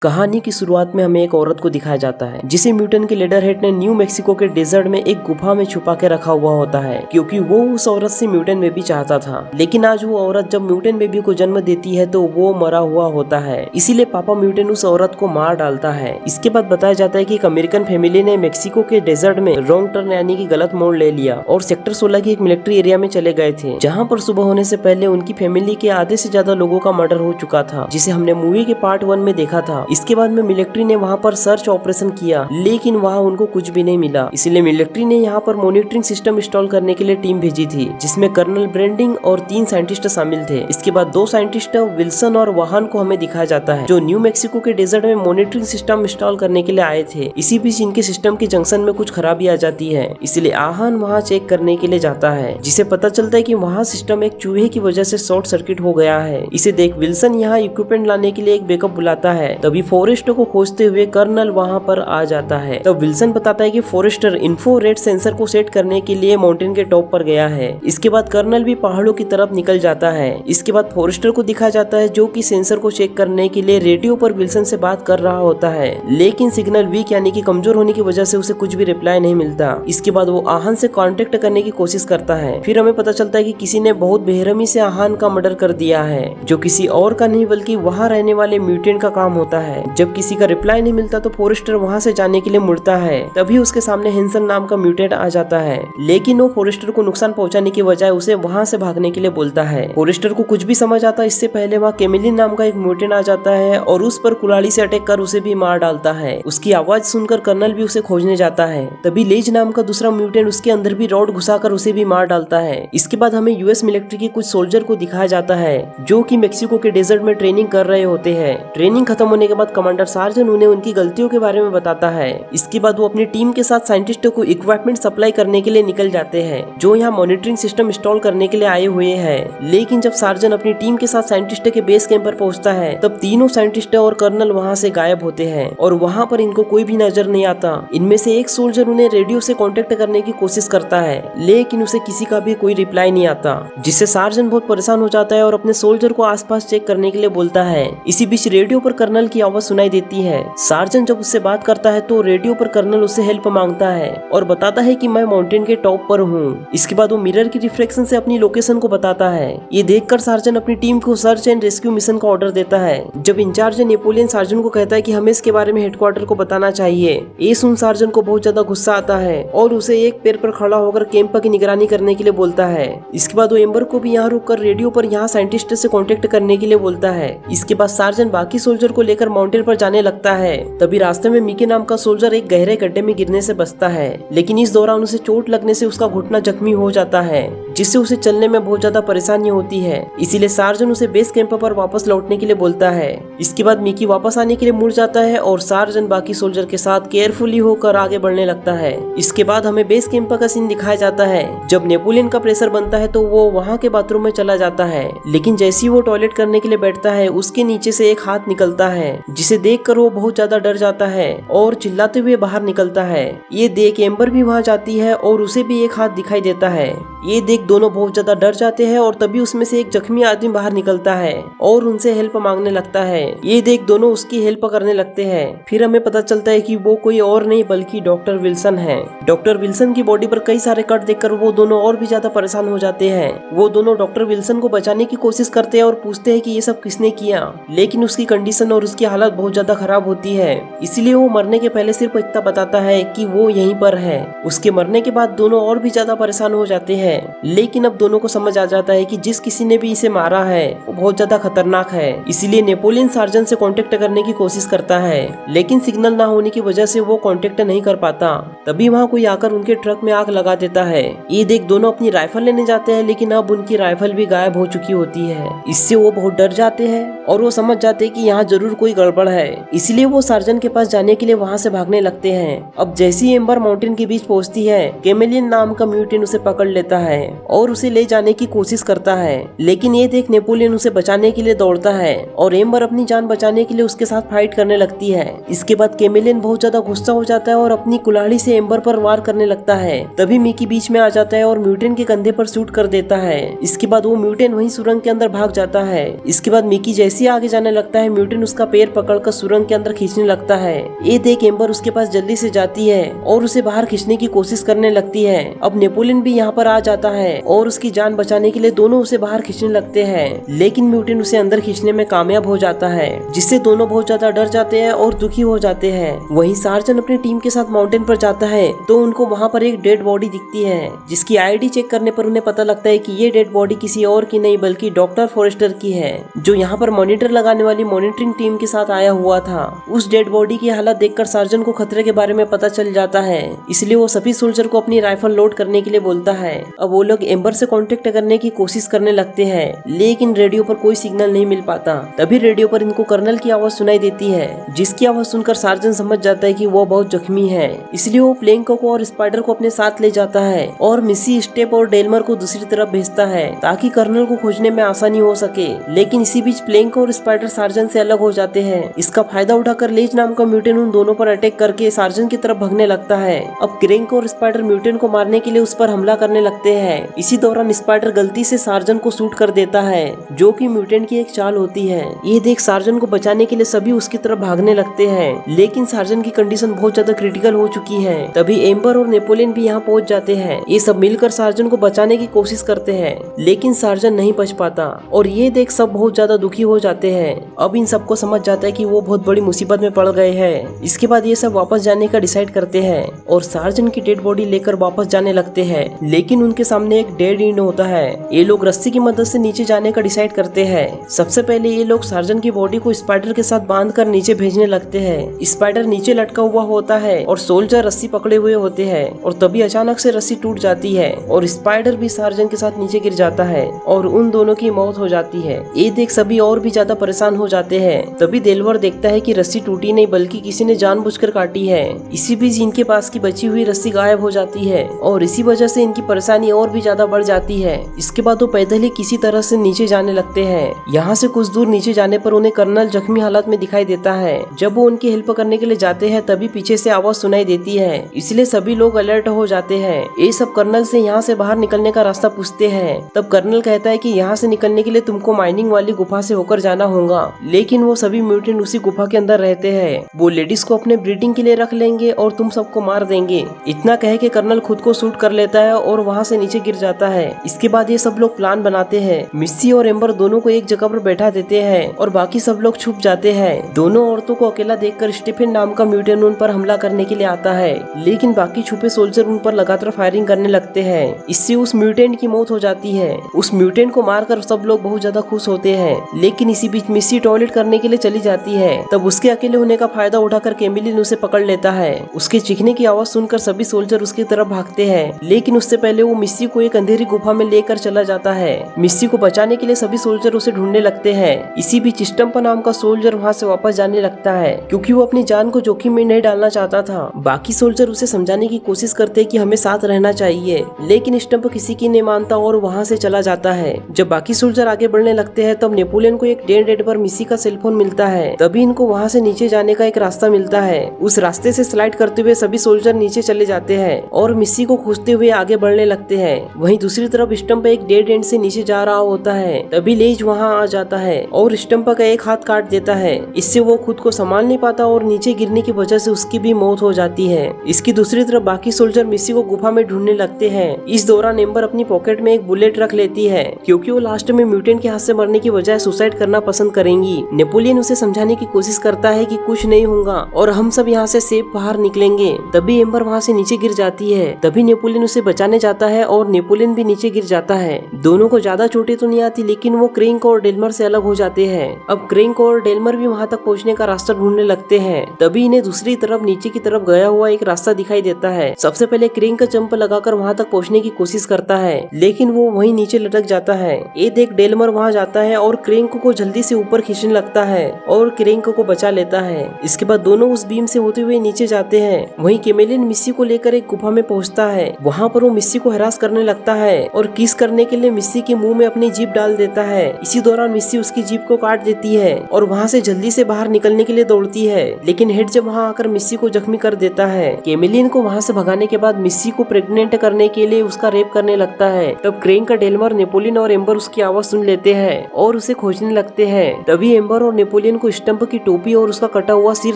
कहानी की शुरुआत में हमें एक औरत को दिखाया जाता है जिसे म्यूटेंट के लीडर हेड ने न्यू मेक्सिको के डेजर्ट में एक गुफा में छुपा के रखा हुआ होता है क्योंकि वो उस औरत से म्यूटेंट बेबी चाहता था। लेकिन आज वो औरत जब म्यूटेंट बेबी को जन्म देती है तो वो मरा हुआ होता है, इसीलिए पापा म्यूटेंट उस औरत को मार डालता है। इसके बाद बताया जाता है कि एक अमेरिकन फैमिली ने मेक्सिको के डेजर्ट में रॉन्ग टर्न यानी कि गलत मोड़ ले लिया और सेक्टर 16 की एक मिलिट्री एरिया में चले गए थे, जहाँ पर सुबह होने से पहले उनकी फैमिली के आधे से ज्यादा लोगों का मर्डर हो चुका था, जिसे हमने मूवी के पार्ट 1 में देखा था। इसके बाद में मिलिट्री ने वहां पर सर्च ऑपरेशन किया लेकिन वहां उनको कुछ भी नहीं मिला, इसलिए मिलिट्री ने यहाँ पर मॉनिटरिंग सिस्टम इंस्टॉल करने के लिए टीम भेजी थी जिसमें कर्नल ब्रेंडिंग और 3 साइंटिस्ट शामिल थे। इसके बाद 2 साइंटिस्ट विल्सन और वाहन को हमें दिखाया जाता है जो न्यू मेक्सिको के डेजर्ट में मॉनिटरिंग सिस्टम इंस्टॉल करने के लिए आए थे। इसी बीच इनके सिस्टम के जंक्शन में कुछ खराबी आ जाती है, इसलिए आहान वहाँ चेक करने के लिए जाता है, जिसे पता चलता है कि वहाँ सिस्टम एक चूहे की वजह से शॉर्ट सर्किट हो गया है। इसे देख विल्सन यहाँ इक्विपमेंट लाने के लिए एक बैकअप बुलाता है। तभी फॉरेस्ट को खोजते हुए कर्नल वहां पर आ जाता है। तब विल्सन बताता है कि फॉरेस्टर इंफ्रारेड सेंसर को सेट करने के लिए माउंटेन के टॉप पर गया है। इसके बाद कर्नल भी पहाड़ों की तरफ निकल जाता है। इसके बाद फॉरेस्टर को दिखाया जाता है जो कि सेंसर को चेक करने के लिए रेडियो पर विल्सन से बात कर रहा होता है, लेकिन सिग्नल वीक यानी कि कमजोर होने की वजह से उसे कुछ भी रिप्लाई नहीं मिलता। इसके बाद वो आहान से कांटेक्ट करने की कोशिश करता है। फिर हमें पता चलता है कि किसी ने बहुत बेरहमी से आहान का मर्डर कर दिया है, जो किसी और का नहीं बल्कि वहाँ रहने वाले म्यूटेंट का काम होता है। जब किसी का रिप्लाई नहीं मिलता तो फॉरेस्टर वहां से जाने के लिए मुड़ता है। तभी उसके सामने हेंसन नाम का म्यूटेंट आ जाता है, लेकिन वो फॉरेस्टर को नुकसान पहुंचाने की बजाय उसे वहां से भागने के लिए बोलता है। फॉरेस्टर को कुछ भी समझ आता इससे पहले वहाँ केमिलिन नाम का एक म्यूटेंट आ जाता है और उस पर कुल्हाड़ी से अटैक कर उसे भी मार डालता है। उसकी आवाज सुनकर कर्नल भी उसे खोजने जाता है। तभी लेज नाम का दूसरा म्यूटेंट उसके अंदर भी रॉड घुसाकर उसे भी मार डालता है। इसके बाद हमें यूएस मिलिट्री के कुछ सोल्जर को दिखाया जाता है जो कि मेक्सिको के डेजर्ट में ट्रेनिंग कर रहे होते हैं। ट्रेनिंग खत्म होने के बाद कमांडर सार्जन उन्हें उनकी गलतियों के बारे में बताता है। इसके बाद वो अपनी टीम के साथ साइंटिस्टों को इक्विपमेंट सप्लाई करने के लिए निकल जाते हैं जो यहाँ मॉनिटरिंग सिस्टम इंस्टॉल करने के लिए आए हुए हैं। लेकिन जब सार्जन अपनी टीम के साथ साइंटिस्ट के बेस कैंप पर पहुंचता है तब तीनों साइंटिस्ट और कर्नल वहाँ से गायब होते हैं और वहाँ पर इनको कोई भी नजर नहीं आता। इनमें से एक सोल्जर उन्हें रेडियो से कांटेक्ट करने की कोशिश करता है लेकिन उसे किसी का भी कोई रिप्लाई नहीं आता, जिससे सार्जन बहुत परेशान हो जाता है और अपने सोल्जर को आसपास चेक करने के लिए बोलता है। इसी बीच रेडियो पर कर्नल की आवाज सुनाई देती है। सार्जन जब उससे बात करता है तो रेडियो पर कर्नल उससे हेल्प मांगता है और बताता है कि मैं माउंटेन के टॉप पर हूँ। इसके बाद वो मिरर की रिफ्लेक्शन से अपनी लोकेशन को बताता है। ये देखकर सार्जन अपनी टीम को सर्च एंड रेस्क्यू मिशन का ऑर्डर देता है। जब इंचार्ज नेपोलियन सार्जन को कहता है कि हमें इसके बारे में हेडक्वार्टर को बताना चाहिए। ये सुन सार्जन को बहुत ज्यादा गुस्सा आता है और उसे एक पैर पर खड़ा होकर कैंप की निगरानी करने के लिए बोलता है। इसके बाद वो एम्बर को भी यहाँ रुककर रेडियो पर यहाँ साइंटिस्ट से कॉन्टेक्ट करने के लिए बोलता है। इसके बाद सार्जन बाकी सोल्जर को लेकर माउंटेन पर जाने लगता है। तभी रास्ते में मिकी नाम का सोल्जर एक गहरे गड्ढे में गिरने से बचता है, लेकिन इस दौरान उसे चोट लगने से उसका घुटना जख्मी हो जाता है, जिससे उसे चलने में बहुत ज्यादा परेशानी होती है। इसीलिए सार्जन उसे बेस कैंप पर वापस लौटने के लिए बोलता है। इसके बाद मिकी वापस आने के लिए मुड़ जाता है और सार्जन बाकी सोल्जर के साथ केयरफुली होकर आगे बढ़ने लगता है। इसके बाद हमें बेस कैंप का सीन दिखाया जाता है। जब नेपोलियन का प्रेशर बनता है तो वो वहाँ के बाथरूम में चला जाता है, लेकिन जैसे ही वो टॉयलेट करने के लिए बैठता है उसके नीचे से एक हाथ निकलता है, जिसे देखकर वो बहुत ज्यादा डर जाता है और चिल्लाते हुए बाहर निकलता है। ये देख एम्बर भी वहाँ जाती है और उसे भी एक हाथ दिखाई देता है। ये देख दोनों बहुत ज्यादा डर जाते हैं और तभी उसमें से एक जख्मी आदमी बाहर निकलता है और उनसे हेल्प मांगने लगता है। ये देख दोनों उसकी हेल्प करने लगते हैं। फिर हमें पता चलता है कि वो कोई और नहीं बल्कि डॉक्टर विल्सन है। डॉक्टर विल्सन की बॉडी पर कई सारे कट देखकर वो दोनों और भी ज्यादा परेशान हो जाते हैं। वो दोनों डॉक्टर विल्सन को बचाने की कोशिश करते हैं और पूछते हैं कि ये सब किसने किया, लेकिन उसकी कंडीशन और उसकी हालत बहुत ज्यादा खराब होती है, इसलिए वो मरने के पहले सिर्फ इतना बताता है कि वो यहीं पर है। उसके मरने के बाद दोनों और भी ज्यादा परेशान हो जाते हैं, लेकिन अब दोनों को समझ आ जाता है कि जिस किसी ने भी इसे मारा है वो बहुत ज्यादा खतरनाक है। इसीलिए नेपोलियन सार्जन से कांटेक्ट करने की कोशिश करता है, लेकिन सिग्नल ना होने की वजह से वो कांटेक्ट नहीं कर पाता। तभी वहाँ कोई आकर उनके ट्रक में आग लगा देता है। ये देख दोनों अपनी राइफल लेने जाते हैं, लेकिन अब उनकी राइफल भी गायब हो चुकी होती है। इससे वो बहुत डर जाते हैं और वो समझ जाते हैं कि यहाँ जरूर कोई गड़बड़ है, इसलिए वो सार्जन के पास जाने के लिए वहाँ से भागने लगते हैं। अब जैसी ही एम्बर माउंटेन के बीच पहुँचती है, केमिलियन नाम का म्यूटेंट उसे पकड़ लेता है और उसे ले जाने की कोशिश करता है, लेकिन ये देख नेपोलियन उसे बचाने के लिए दौड़ता है और एम्बर अपनी जान बचाने के लिए उसके साथ फाइट करने लगती है। इसके बाद केमिलियन बहुत ज्यादा गुस्सा हो जाता है और अपनी कुल्हाड़ी से एम्बर पर वार करने लगता है। तभी मिकी बीच में आ जाता है और म्यूटेंट के कंधे पर शूट कर देता है। इसके बाद वो म्यूटेंट वहीं सुरंग के अंदर भाग जाता है। इसके बाद मिकी जैसे आगे जाने लगता है म्यूटेंट उसका पैर पैर पकड़कर सुरंग के अंदर खींचने लगता है। ये देख एम्बर उसके पास जल्दी से जाती है और उसे बाहर खींचने की कोशिश करने लगती है। अब नेपोलियन भी यहाँ पर आ जाता है और उसकी जान बचाने के लिए दोनों उसे बाहर खींचने लगते हैं, लेकिन म्यूटेंट उसे अंदर खींचने में कामयाब हो जाता है, जिससे दोनों बहुत ज्यादा डर जाते हैं और दुखी हो जाते हैं। वहीं सार्जन अपनी टीम के साथ माउंटेन पर जाता है तो उनको वहाँ पर एक डेड बॉडी दिखती है, जिसकी आईडी चेक करने पर उन्हें पता लगता है कि ये डेड बॉडी किसी और की नहीं बल्कि डॉक्टर फॉरेस्टर की है, जो यहाँ पर मॉनिटर लगाने वाली मॉनिटरिंग टीम के साथ आया हुआ था। उस डेड बॉडी की हालत देखकर सार्जन को खतरे के बारे में पता चल जाता है, इसलिए वो सभी सोल्जर को अपनी राइफल लोड करने के लिए बोलता है। अब वो लोग एम्बर से कांटेक्ट करने की कोशिश करने लगते हैं, लेकिन रेडियो पर कोई सिग्नल नहीं मिल पाता। तभी रेडियो पर इनको कर्नल की आवाज सुनाई देती है, जिसकी आवाज सुनकर सार्जन समझ जाता है कि वो बहुत जख्मी है, इसलिए वो प्लेंको को और स्पाइडर को अपने साथ ले जाता है और मिसी, स्टेप और डेलमर को दूसरी तरफ भेजता है ताकि कर्नल को खोजने में आसानी हो सके। लेकिन इसी बीच प्लेंको और स्पाइडर सार्जन से अलग हो जाते हैं। इसका फायदा उठाकर लेज नाम का म्यूटेंट उन दोनों पर अटैक करके सार्जन की तरफ भागने लगता है। अब क्रेंक और स्पाइडर म्यूटेंट को मारने के लिए उस पर हमला करने लगते हैं। इसी दौरान स्पाइडर गलती से सार्जन को शूट कर देता है, जो कि म्यूटेंट की एक चाल होती है। ये देख सार्जन को बचाने के लिए सभी उसकी तरफ भागने लगते हैं, लेकिन सार्जन की कंडीशन बहुत ज्यादा क्रिटिकल हो चुकी है। तभी एम्बर और नेपोलियन भी यहाँ पहुँच जाते हैं। ये सब मिलकर सार्जन को बचाने की कोशिश करते हैं, लेकिन सार्जन नहीं बच पाता और ये देख सब बहुत ज्यादा दुखी हो जाते हैं। अब इन सबको समझ जाता है कि वो बहुत बड़ी मुसीबत में पड़ गए हैं। इसके बाद ये सब वापस जाने का डिसाइड करते हैं और सार्जन की डेड बॉडी लेकर वापस जाने लगते हैं, लेकिन उनके सामने एक डेड एंड होता है। ये लोग रस्सी की मदद से नीचे जाने का डिसाइड करते हैं। सबसे पहले ये लोग सार्जन की बॉडी को स्पाइडर के साथ बांधकर नीचे भेजने लगते हैं। स्पाइडर नीचे लटका हुआ होता है और सोल्जर रस्सी पकड़े हुए होते हैं, और तभी अचानक से रस्सी टूट जाती है और स्पाइडर भी सार्जन के साथ नीचे गिर जाता है और उन दोनों की मौत हो जाती है। ये देख सभी और भी ज्यादा परेशान हो जाते हैं। तभी डेलवर देखता है कि रस्सी टूटी नहीं बल्कि किसी ने जानबूझकर काटी है। इसी बीच इनके पास की बची हुई रस्सी गायब हो जाती है और इसी वजह से इनकी परेशानी और भी ज्यादा बढ़ जाती है। इसके बाद वो पैदल ही किसी तरह से नीचे जाने लगते हैं। यहाँ से कुछ दूर नीचे जाने पर उन्हें कर्नल जख्मी हालत में दिखाई देता है। जब वो उनकी हेल्प करने के लिए जाते हैं तभी पीछे से आवाज सुनाई देती है, इसलिए सभी लोग अलर्ट हो जाते हैं। ये सब कर्नल से यहाँ से बाहर निकलने का रास्ता पूछते हैं। तब कर्नल कहता है कि यहाँ से निकलने के लिए तुमको माइनिंग वाली गुफा से होकर जाना होगा, लेकिन वो सभी म्यूटेंट उसी गुफा के अंदर रहते हैं। वो लेडीज को अपने ब्रीडिंग के लिए रख लेंगे और तुम सबको मार देंगे। इतना कह के कर्नल खुद को शूट कर लेता है और वहाँ से नीचे गिर जाता है। इसके बाद ये सब लोग प्लान बनाते हैं। मिस्सी और एम्बर दोनों को एक जगह पर बैठा देते हैं और बाकी सब लोग छुप जाते हैं। दोनों औरतों को अकेला देखकर स्टीफन नाम का म्यूटेंट उन पर हमला करने के लिए आता है, लेकिन बाकी छुपे सोल्जर उन पर लगातार फायरिंग करने लगते हैं। इससे उस म्यूटेंट की मौत हो जाती है। उस म्यूटेंट को मारकर सब लोग बहुत ज्यादा खुश होते हैं, लेकिन इसी बीच मिस्सी टॉयलेट करने के लिए चली जाती है। तब उसके अकेले होने का फायदा उठाकर केमिलिन उसे पकड़ लेता है। उसके चीखने की आवाज सुनकर सभी सोल्जर उसकी तरफ भागते हैं, लेकिन उससे पहले वो मिस्सी को एक अंधेरी गुफा में लेकर चला जाता है। मिस्सी को बचाने के लिए सभी सोल्जर उसे ढूंढने लगते हैं। इसी बीच स्टम्पा नाम का सोल्जर वहाँ से वापस जाने लगता है, क्योंकि वो अपनी जान को जोखिम में नहीं डालना चाहता था। बाकी सोल्जर उसे समझाने की कोशिश करते हैं कि हमें साथ रहना चाहिए, लेकिन स्टम्प किसी की नहीं मानता और वहाँ से चला जाता है। जब बाकी सोल्जर आगे बढ़ने लगते हैं तब नेपोलियन को एक डेड पर मिस्सी का सेलफोन मिलता है। तभी इनको वहाँ से नीचे जाने का एक रास्ता मिलता है। उस रास्ते से स्लाइड करते हुए सभी सोल्जर नीचे चले जाते हैं और मिस्सी को खोजते हुए आगे बढ़ने लगते हैं। वहीं दूसरी तरफ स्टम्प एक डेड एंड से नीचे जा रहा होता है। तभी लेज वहाँ आ जाता है और स्टम्प का एक हाथ काट देता है। इससे वो खुद को संभाल नहीं पाता और नीचे गिरने की वजह से उसकी भी मौत हो जाती है। इसकी दूसरी तरफ बाकी सोल्जर मिस्सी को गुफा में ढूंढने लगते हैं। इस दौरान एम्बर अपनी पॉकेट में एक बुलेट रख लेती है, क्योंकि वो लास्ट में म्यूटेंट के हाथ से मरने की बजाय सुसाइड करना पसंद करेंगी। नेपोलियन उसे समझाने की कोशिश करता है कि कुछ नहीं होगा और हम सब यहाँ से सेफ बाहर निकलेंगे। तभी एम्बर वहाँ से नीचे गिर जाती है। तभी नेपोलियन उसे बचाने जाता है और नेपोलियन भी नीचे गिर जाता है। दोनों को ज्यादा चोटें तो नहीं आती, लेकिन वो क्रेंक और डेलमर से अलग हो जाते हैं। अब क्रेंक और डेलमर भी वहाँ तक पहुँचने का रास्ता ढूंढने लगते हैं। तभी इन्हें दूसरी तरफ नीचे की तरफ गया हुआ एक रास्ता दिखाई देता है। सबसे पहले क्रेंक का जंप लगाकर वहाँ तक पहुँचने की कोशिश करता है, लेकिन वो वहीं नीचे लटक जाता है। ये देख डेलमर वहाँ जाता है और क्रेंक को जल्दी से ऊपर खींचने लगता है और क्रेंक को बचा लेता है। इसके बाद दोनों उस बीम से होते हुए नीचे जाते हैं। वहीं केमेलियन मिस्सी को लेकर एक गुफा में पहुँचता है। वहाँ पर वो मिस्सी को हरास करने लगता है और किस करने के लिए मिस्सी के मुंह में अपनी जीभ डाल देता है। इसी दौरान मिस्सी उसकी जीभ को काट देती है और वहाँ से जल्दी से बाहर निकलने के लिए दौड़ती है, लेकिन हेड जब वहाँ आकर मिस्सी को जख्मी कर देता है। केमेलियन को वहाँ से भगाने के बाद मिस्सी को प्रेग्नेंट करने के लिए उसका रेप करने लगता है। तब क्रेंक का डेलमर, नेपोलियन और एम्बर उसकी आवाज सुन लेते हैं और उसे खोजने लगते हैं। तभी एम्बर और नेपोलियन को स्टंप की टोपी और उसका कटा हुआ सिर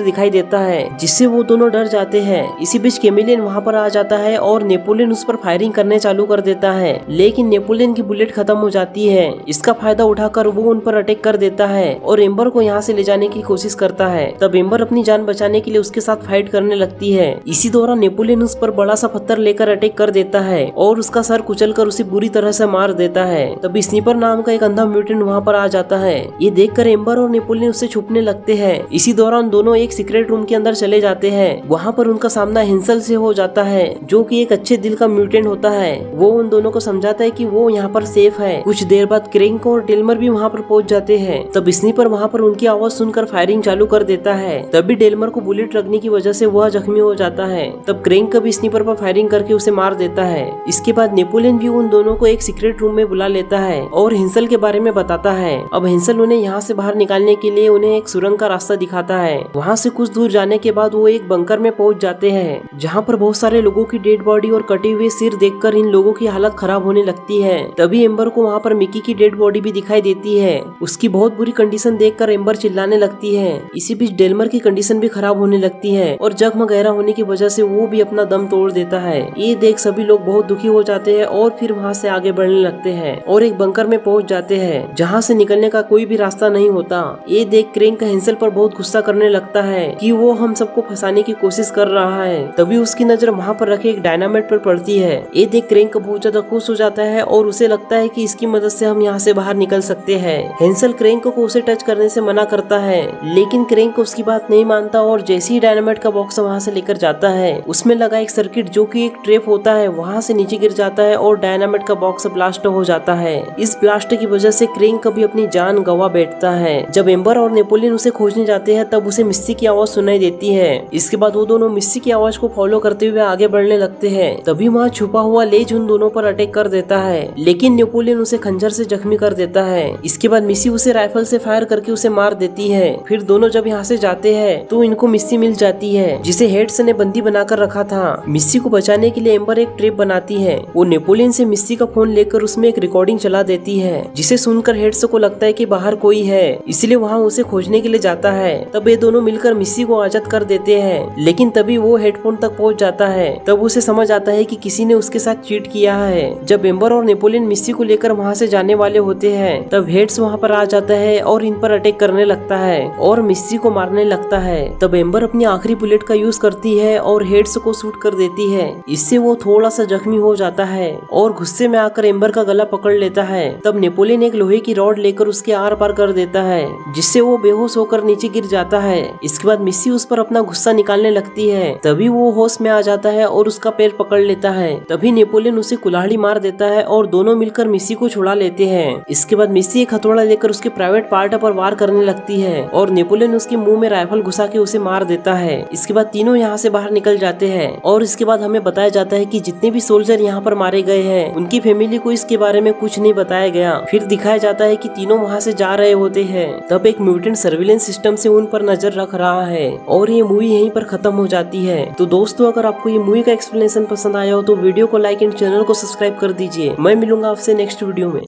दिखाई देता है, जिससे वो दोनों डर जाते हैं। इसी बीच कैमिलियन वहाँ पर आ जाता है और नेपोलियन उस पर फायरिंग करने चालू कर देता है, लेकिन नेपोलियन की बुलेट खत्म हो जाती है। इसका फायदा उठाकर वो उन पर अटैक कर देता है और एम्बर को यहाँ से ले जाने की कोशिश करता है। तब एम्बर अपनी जान बचाने के लिए उसके साथ फाइट करने लगती है। इसी दौरान नेपोलियन उस पर बड़ा सा पत्थर लेकर अटैक कर देता है और उसका सर कुचलकर उसे बुरी तरह से मार देता है। तब स्नीपर नाम का एक अंधा म्यूटेंट वहाँ पर आ जाता है। ये देखकर एम्बर और नेपोलियन उससे छुपने लगते हैं। इसी दौरान दोनों एक सीक्रेट रूम के अंदर चले जाते हैं। वहाँ पर उनका सामना हेंसल से हो जाता है, जो कि एक अच्छे दिल का म्यूटेंट होता है। वो उन दोनों को समझाता है कि वो यहाँ पर सेफ है। कुछ देर बाद क्रेंक और डेल्मर भी वहाँ पर पहुँच जाते हैं। तब स्नीपर वहाँ पर उनकी आवाज सुनकर फायरिंग चालू कर देता है। तभी डेल्मर को बुलेट लगने की वजह से वह जख्मी हो जाता है। तब क्रेंक भी स्नीपर पर फायरिंग करके उसे मार देता है। इसके बाद नेपोलियन भी उन दोनों को एक सीक्रेट रूम में बुला लेता है और हेंसल के बारे में बताता है। अब हेंसल उन्हें यहाँ से बाहर निकालने के लिए उन्हें एक सुरंग का रास्ता दिखाता है। वहाँ से कुछ दूर जाने के बाद वो एक बंकर में पहुँच जाते हैं, जहाँ पर बहुत सारे लोगों की डेड बॉडी और कटे हुए सिर देखकर इन लोगों की हालत खराब होने लगती है। तभी एम्बर को वहाँ पर मिकी की डेड बॉडी भी दिखाई देती है। उसकी बहुत बुरी कंडीशन देखकर एम्बर चिल्लाने लगती है। इसी बीच डेल्मर की कंडीशन भी खराब होने लगती है और जख्म गहरा होने की वजह से वो भी अपना दम तोड़ देता है। ये देख सभी लोग बहुत दुखी हो जाते हैं और फिर वहाँ से आगे बढ़ने लगते हैं और एक बंकर में पहुँच जाते हैं, जहाँ से निकलने का कोई भी रास्ता नहीं होता। ये देख क्रेंक हेंसल पर बहुत गुस्सा करने लगता है कि वो हम सबको फंसाने की कोशिश कर रहा है। तभी उसकी नजर वहाँ पर रखे एक डायनामाइट पर पड़ती है। ये देख क्रेंक बहुत ज्यादा खुश हो जाता है और उसे लगता है कि इसकी मदद से हम यहाँ से बाहर निकल सकते हैं। हेंसल क्रेंक को उसे टच करने से मना करता है, लेकिन क्रेंक उसकी बात नहीं मानता और जैसे ही डायनामाइट का बॉक्स वहाँ से लेकर जाता है, उसमें लगा एक सर्किट जो कि एक ट्रैप होता है वहाँ से नीचे गिर जाता है और डायनामाइट का बॉक्स ब्लास्ट हो जाता है। इस ब्लास्ट की वजह से क्रेंक भी अपनी जान गवा बैठता है। जब एम्बर और नेपोलियन उसे खोजने जाते हैं तब उसे मिस्सी की आवाज सुनाई देती है। इसके बाद वो दोनों मिस्सी की आवाज को फॉलो करते हुए आगे बढ़ने लगते हैं। तभी वहाँ छुपा हुआ लेज उन दोनों पर अटैक कर देता है, लेकिन नेपोलियन उसे खंजर से जख्मी कर देता है। इसके बाद मिस्सी उसे राइफल से फायर करके उसे मार देती है। फिर दोनों जब यहाँ से जाते हैं तो इनको मिस्सी मिल जाती है, जिसे हेड्स ने बंदी बनाकर रखा था। मिस्सी को बचाने के लिए एम्बर एक ट्रैप बनाती है। वो नेपोलियन से मिस्सी का फोन लेकर उसमें एक रिकॉर्डिंग चला देती है, जिसे सुनकर हेड्स को लगता है कि बाहर कोई है, इसलिए वहाँ उसे खोजने के लिए जाता है। तब ये दोनों मिलकर मिस्सी को आजाद कर देते हैं, लेकिन तभी वो हेडफोन तक पहुँच जाता है। तब उसे समझ आता है कि किसी ने उसके साथ चीट किया है। जब एम्बर और नेपोलियन मिस्सी को लेकर वहाँ से जाने वाले होते हैं, तब हेड्स वहाँ पर आ जाता है और इन पर अटैक करने लगता है और मिस्सी को मारने लगता है। तब एम्बर अपनी आखिरी बुलेट का यूज करती है और हेड्स को शूट कर देती है। इससे वो थोड़ा सा जख्मी हो जाता है और गुस्से में आकर एम्बर का गला पकड़ लेता है। तब नेपोलियन एक लोहे की रॉड लेकर उसके आर पार कर देता है, जिससे वो बेहोश होकर नीचे गिर जाता है। इसके बाद मिस्सी उस पर अपना गुस्सा निकालने लगती है। तभी वो होश में आ जाता है और उसका पैर पकड़ लेता है। तभी नेपोलियन उसे कुल्हाड़ी मार देता है और दोनों मिलकर मिस्सी को छुड़ा लेते हैं। इसके बाद मिस्सी एक हथौड़ा लेकर उसके प्राइवेट पार्ट पर वार करने लगती है और नेपोलियन उसके मुंह में राइफल घुसा के उसे मार देता है। इसके बाद तीनों यहाँ से बाहर निकल जाते हैं और इसके बाद हमें बताया जाता है कि जितने भी सोल्जर यहाँ पर मारे गए हैं, उनकी फैमिली को इसके बारे में कुछ नहीं बताया गया। फिर दिखाया जाता है कि तीनों वहाँ से जा रहे होते हैं। तब एक म्यूटेंट सर्विलेंस सिस्टम से उन पर नजर रख रहा है और ये मूवी यहीं पर खत्म हो जाती है। तो दोस्तों, अगर आपको ये मूवी का एक्सप्लेनेशन पसंद आया हो तो वीडियो को लाइक एंड चैनल को सब्सक्राइब कर दीजिए। मैं मिलूंगा आपसे नेक्स्ट वीडियो में।